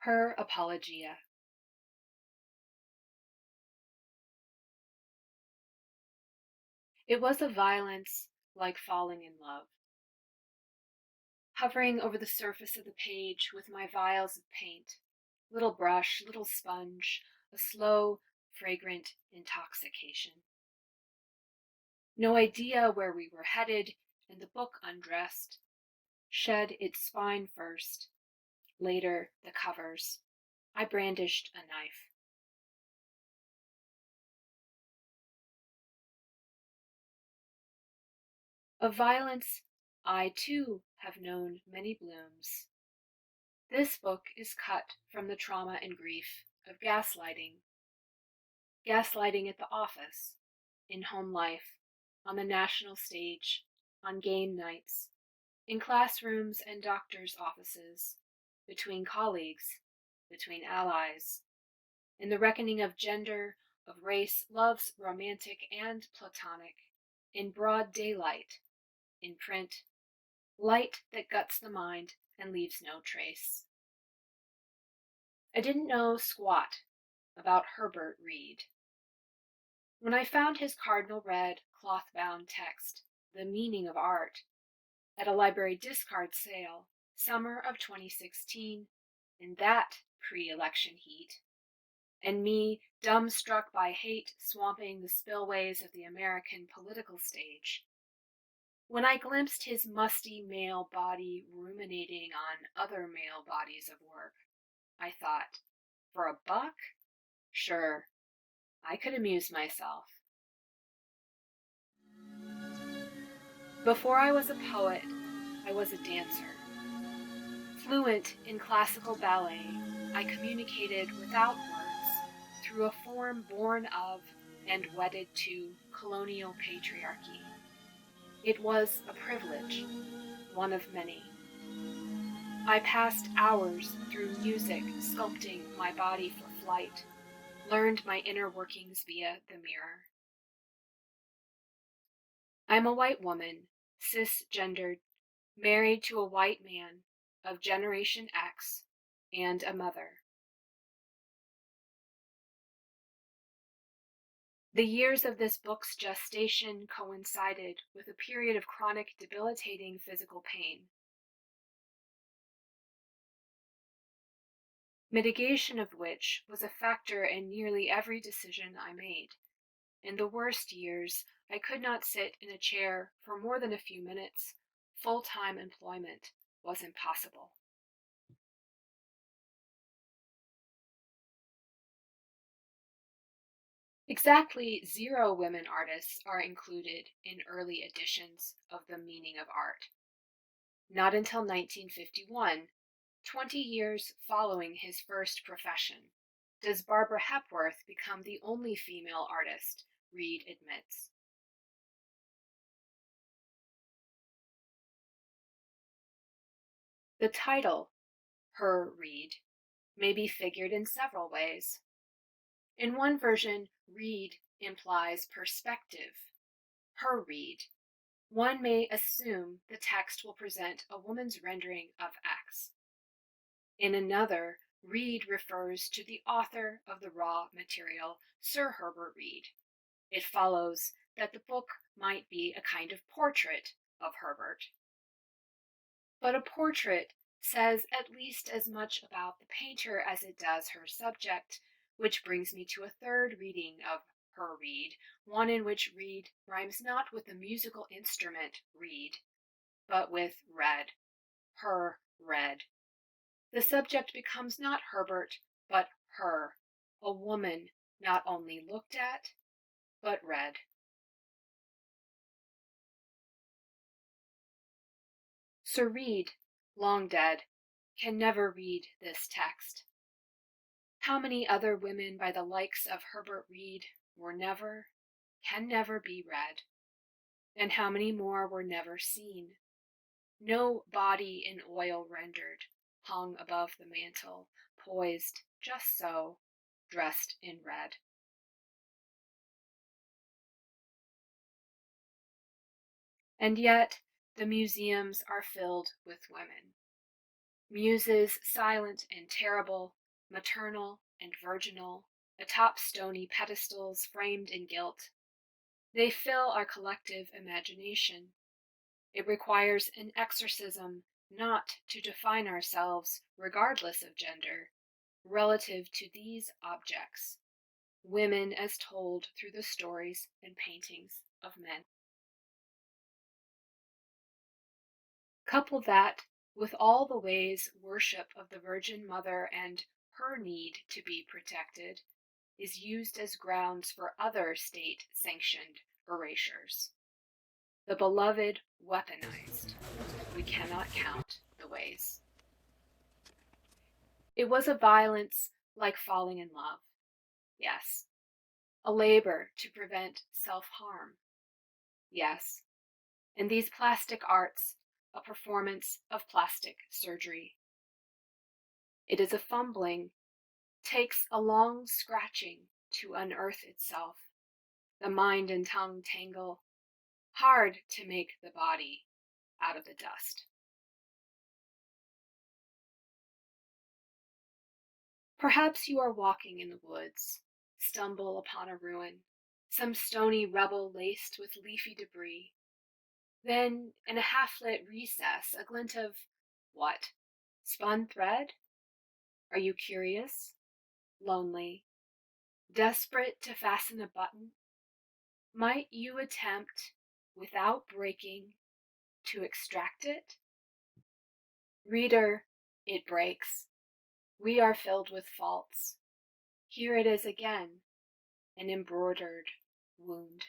Her Apologia. It was a violence like falling in love. Hovering over the surface of the page with my vials of paint, little brush, little sponge, a slow, fragrant intoxication. No idea where we were headed, and the book undressed, shed its spine first, later the covers. I brandished a knife. Of violence, I too have known many blooms. This book is cut from the trauma and grief of gaslighting. Gaslighting at the office, in home life, on the national stage, on game nights, in classrooms and doctors' offices, between colleagues, between allies, in the reckoning of gender, of race, loves romantic and platonic, in broad daylight, in print, light that guts the mind and leaves no trace. I didn't know squat about Herbert Read. When I found his cardinal red, cloth-bound text, The Meaning of Art, at a library discard sale, summer of 2016, in that pre-election heat, and me dumbstruck by hate swamping the spillways of the American political stage, when I glimpsed his musty male body ruminating on other male bodies of work, I thought, for a buck? Sure, I could amuse myself. Before I was a poet, I was a dancer. Fluent in classical ballet, I communicated without words through a form born of and wedded to colonial patriarchy. It was a privilege, one of many. I passed hours through music sculpting my body for flight, learned my inner workings via the mirror. I'm a white woman, cisgendered, married to a white man of Generation X, and a mother. The years of this book's gestation coincided with a period of chronic, debilitating physical pain. Mitigation of which was a factor in nearly every decision I made. In the worst years, I could not sit in a chair for more than a few minutes. Full-time employment was impossible. Exactly 0 women artists are included in early editions of The Meaning of Art. Not until 1951, 20 years following his first profession, does Barbara Hepworth become the only female artist Read admits. The title, Her Read, may be figured in several ways. In one version, read implies perspective. Her read. One may assume the text will present a woman's rendering of X. In another, read refers to the author of the raw material, Sir Herbert Read. It follows that the book might be a kind of portrait of Herbert. But a portrait says at least as much about the painter as it does her subject, which brings me to a third reading of Her Read, one in which read rhymes not with the musical instrument reed, but with red. Her read. The subject becomes not Herbert, but her, a woman not only looked at, but read. Sir Read, long dead, can never read this text. How many other women by the likes of Herbert Read were never, can never be read, and how many more were never seen? No body in oil rendered, hung above the mantel, poised just so, dressed in red. And yet the museums are filled with women. Muses silent and terrible, maternal and virginal, atop stony pedestals framed in gilt. They fill our collective imagination. It requires an exorcism not to define ourselves, regardless of gender, relative to these objects, women as told through the stories and paintings of men. Couple that with all the ways worship of the Virgin Mother and her need to be protected is used as grounds for other state-sanctioned erasures. The beloved weaponized. We cannot count the ways. It was a violence like falling in love. Yes. A labor to prevent self-harm. Yes. And these plastic arts, a performance of plastic surgery. It is a fumbling, takes a long scratching to unearth itself. The mind and tongue tangle, hard to make the body out of the dust. Perhaps you are walking in the woods, stumble upon a ruin, some stony rubble laced with leafy debris. Then, in a half-lit recess, a glint of what? Spun thread? Are you curious? Lonely? Desperate to fasten a button? Might you attempt, without breaking, to extract it? Reader, it breaks. We are filled with faults. Here it is again, an embroidered wound.